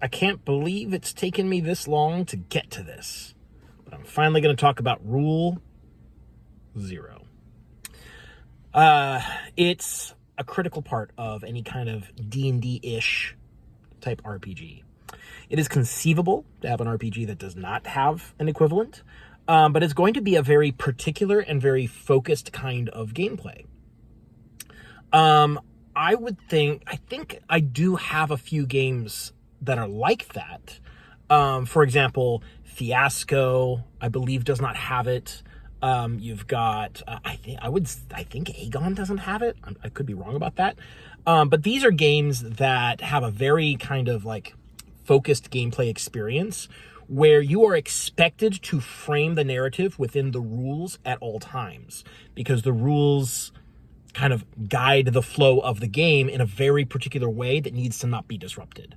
I can't believe it's taken me this long to get to this. But I'm finally going to talk about Rule 0. It's a critical part of any kind of D&D-ish type RPG. It is conceivable to have an RPG that does not have an equivalent, but it's going to be a very particular and very focused kind of gameplay. I think I do have a few games that are like that. For example, Fiasco, I believe, does not have it. You've got, I think Aegon doesn't have it. I could be wrong about that. But these are games that have a very kind of like focused gameplay experience where you are expected to frame the narrative within the rules at all times, because the rules kind of guide the flow of the game in a very particular way that needs to not be disrupted.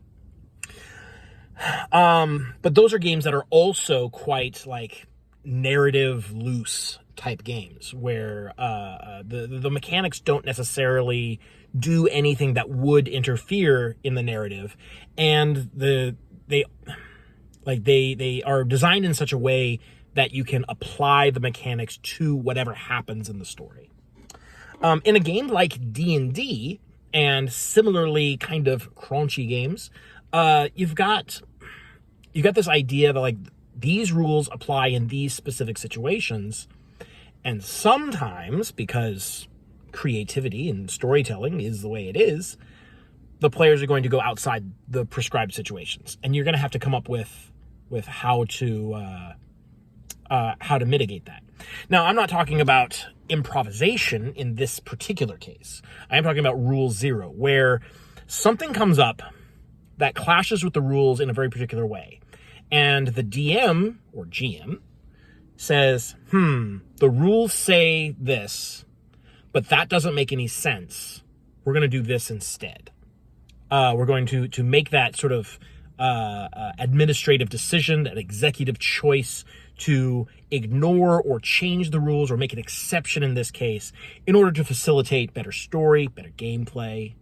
But those are games that are also quite like narrative loose type games where the mechanics don't necessarily do anything that would interfere in the narrative, and they are designed in such a way that you can apply the mechanics to whatever happens in the story. In a game like D&D and similarly kind of crunchy games, you've got this idea that like these rules apply in these specific situations, and sometimes, because creativity and storytelling is the way it is, the players are going to go outside the prescribed situations, and you're going to have to come up with how to mitigate that. Now, I'm not talking about improvisation in this particular case. I am talking about Rule 0, where something comes up that clashes with the rules in a very particular way, and the DM or GM says, the rules say this, but that doesn't make any sense. We're going to do this instead. We're going to make that sort of administrative decision, an executive choice to ignore or change the rules or make an exception in this case in order to facilitate better story, better gameplay,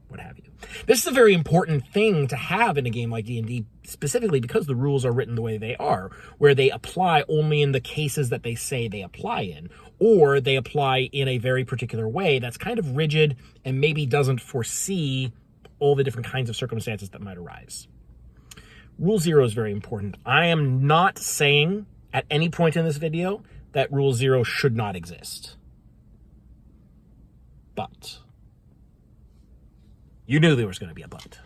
what have you. This is a very important thing to have in a game like D&D, specifically because the rules are written the way they are, where they apply only in the cases that they say they apply in, or they apply in a very particular way that's kind of rigid and maybe doesn't foresee all the different kinds of circumstances that might arise. Rule 0 is very important. I am not saying at any point in this video that Rule 0 should not exist. But you knew there was going to be a but.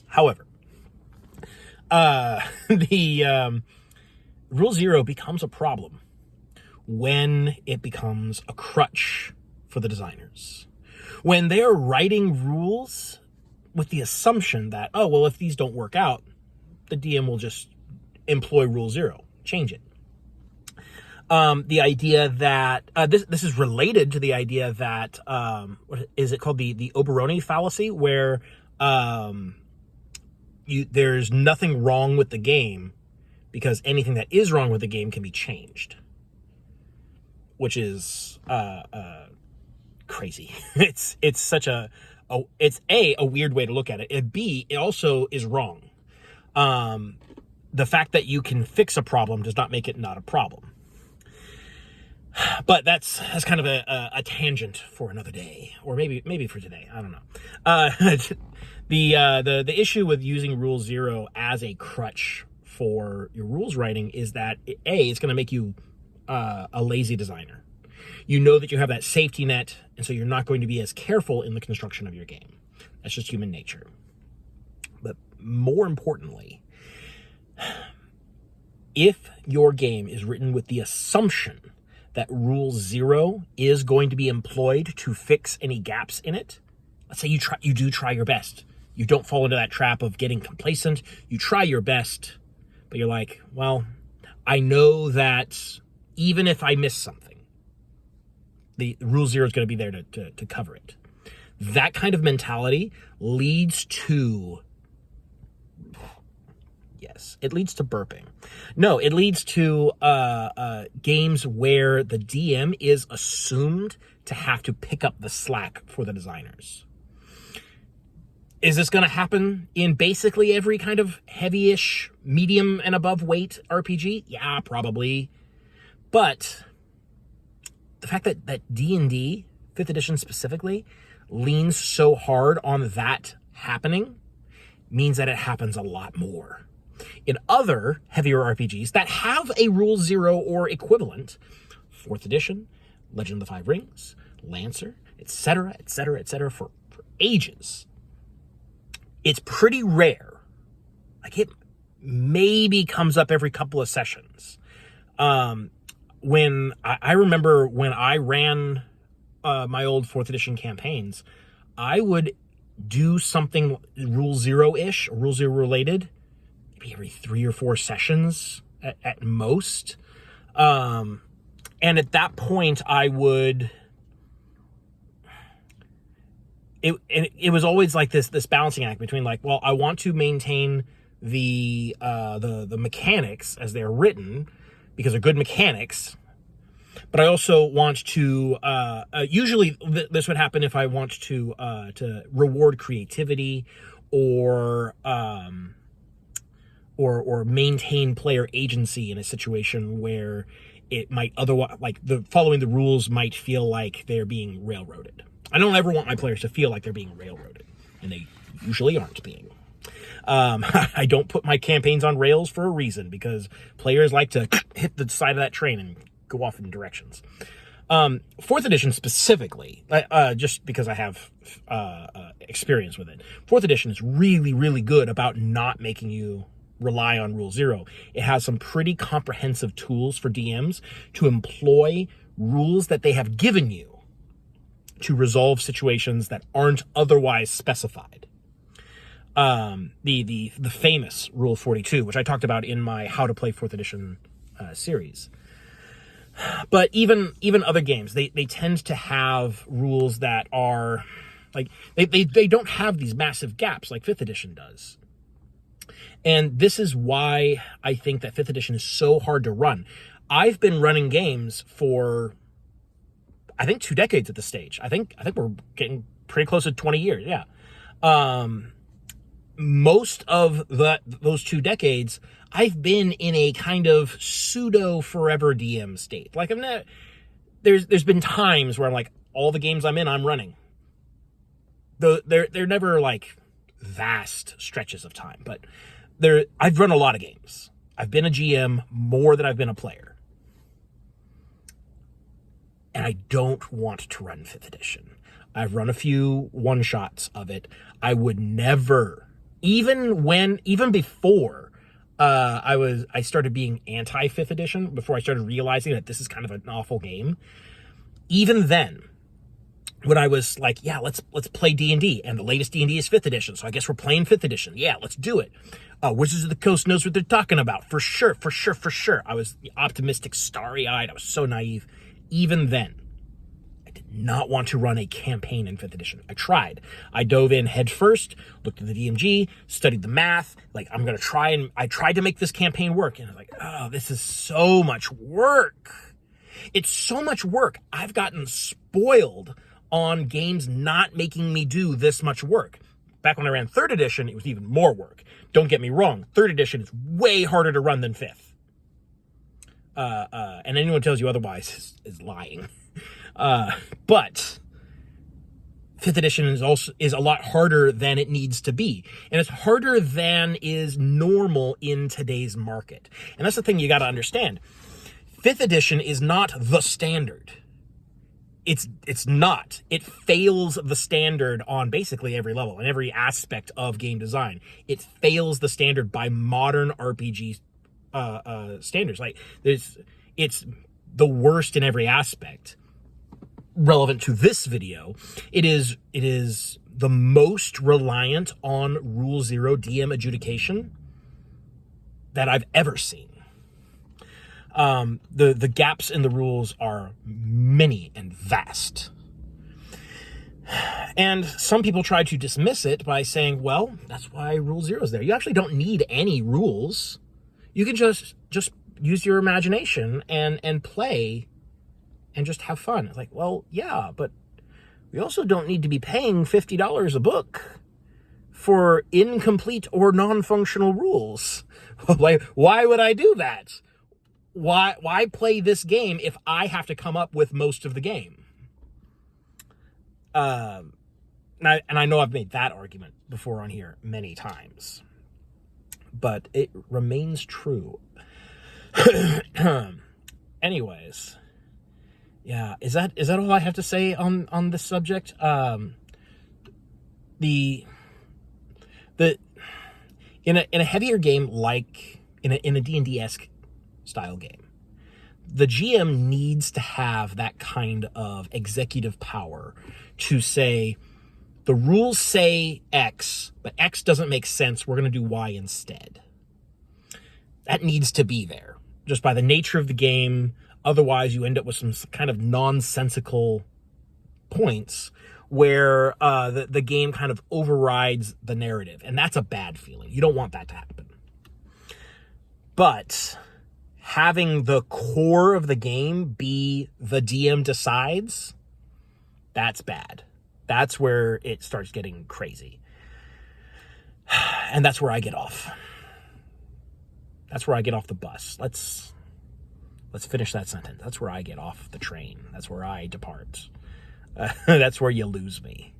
However, the Rule 0 becomes a problem when it becomes a crutch for the designers. When they are writing rules with the assumption that, oh, well, if these don't work out, the DM will just employ Rule 0, change it. The idea that this is related to the idea that what is it called, the Oberoni fallacy, where there's nothing wrong with the game because anything that is wrong with the game can be changed, which is crazy. It's such a weird way to look at it. And B, it also is wrong. The fact that you can fix a problem does not make it not a problem. But that's kind of a tangent for another day, or maybe for today. I don't know. The issue with using Rule 0 as a crutch for your rules writing is that it's going to make you a lazy designer. You know that you have that safety net, and so you're not going to be as careful in the construction of your game. That's just human nature. But more importantly, if your game is written with the assumption that Rule 0 is going to be employed to fix any gaps in it, let's say you do try your best. You don't fall into that trap of getting complacent. You try your best, but you're like, well, I know that even if I miss something, the Rule 0 is going to be there to cover it. That kind of mentality leads to... Yes, it leads to burping. No, it leads to games where the DM is assumed to have to pick up the slack for the designers. Is this going to happen in basically every kind of heavy-ish, medium and above weight RPG? Yeah, probably. But the fact that D&D, 5th edition specifically, leans so hard on that happening means that it happens a lot more. In other heavier RPGs that have a Rule 0 or equivalent, 4th edition, Legend of the Five Rings, Lancer, etc., etc., etc., for ages, it's pretty rare. Like, it maybe comes up every couple of sessions. When I remember when I ran my old 4th edition campaigns, I would do something Rule 0-ish, Rule 0 related, maybe every 3 or 4 sessions at most. And at that point, I would... It was always like this balancing act between, like, well, I want to maintain the mechanics as they're written because they're good mechanics, but I also want to usually this would happen if I want to reward creativity or maintain player agency in a situation where it might otherwise, like, following the rules might feel like they're being railroaded. I don't ever want my players to feel like they're being railroaded, and they usually aren't being. I don't put my campaigns on rails for a reason, because players like to hit the side of that train and go off in directions. 4th edition specifically, just because I have experience with it, 4th edition is really, really good about not making you rely on Rule 0. It has some pretty comprehensive tools for DMs to employ rules that they have given you to resolve situations that aren't otherwise specified. The famous Rule 42, which I talked about in my How to Play 4th Edition series. But even other games, they tend to have rules that are, like, they don't have these massive gaps like 5th Edition does. And this is why I think that 5th Edition is so hard to run. I've been running games for, I think, 2 decades at this stage. I think we're getting pretty close to 20 years. Yeah. Most of those 2 decades, I've been in a kind of pseudo forever DM state. Like, I'm not. There's been times where I'm like, all the games I'm in, I'm running. They're never like vast stretches of time, but I've run a lot of games. I've been a GM more than I've been a player. And I don't want to run 5th edition. I've run a few one-shots of it. I would never, even before I started being anti-5th edition, before I started realizing that this is kind of an awful game, even then, when I was like, yeah, let's play D&D, and the latest D&D is 5th edition, so I guess we're playing 5th edition. Yeah, let's do it. Wizards of the Coast knows what they're talking about. For sure. I was optimistic, starry-eyed. I was so naive. Even then, I did not want to run a campaign in 5th edition. I tried. I dove in head first, looked at the DMG, studied the math. Like, I tried to make this campaign work. And I was like, oh, this is so much work. It's so much work. I've gotten spoiled on games not making me do this much work. Back when I ran 3rd edition, it was even more work. Don't get me wrong. 3rd edition is way harder to run than 5th. And anyone who tells you otherwise is lying. But 5th edition is a lot harder than it needs to be. And it's harder than is normal in today's market. And that's the thing you got to understand. 5th edition is not the standard. It's not. It fails the standard on basically every level, and every aspect of game design. It fails the standard by modern RPG standards. Like, it's the worst in every aspect. Relevant to this video, it is the most reliant on Rule 0 DM adjudication that I've ever seen. The gaps in the rules are many and vast. And some people try to dismiss it by saying, well, that's why Rule 0 is there. You actually don't need any rules. You can just use your imagination and play and just have fun. It's like, well, yeah, but we also don't need to be paying $50 a book for incomplete or non-functional rules. Like, why would I do that? Why play this game if I have to come up with most of the game? And I know I've made that argument before on here many times, but it remains true. Anyways, yeah, is that all I have to say on this subject? In a heavier game, like in a D&D-esque style game, the GM needs to have that kind of executive power to say, the rules say X, but X doesn't make sense, we're going to do Y instead. That needs to be there, just by the nature of the game. Otherwise, you end up with some kind of nonsensical points where the game kind of overrides the narrative, and that's a bad feeling. You don't want that to happen. But having the core of the game be the DM decides, that's bad. That's where it starts getting crazy. And that's where I get off. That's where I get off the bus. Let's finish that sentence. That's where I get off the train. That's where I depart. That's where you lose me.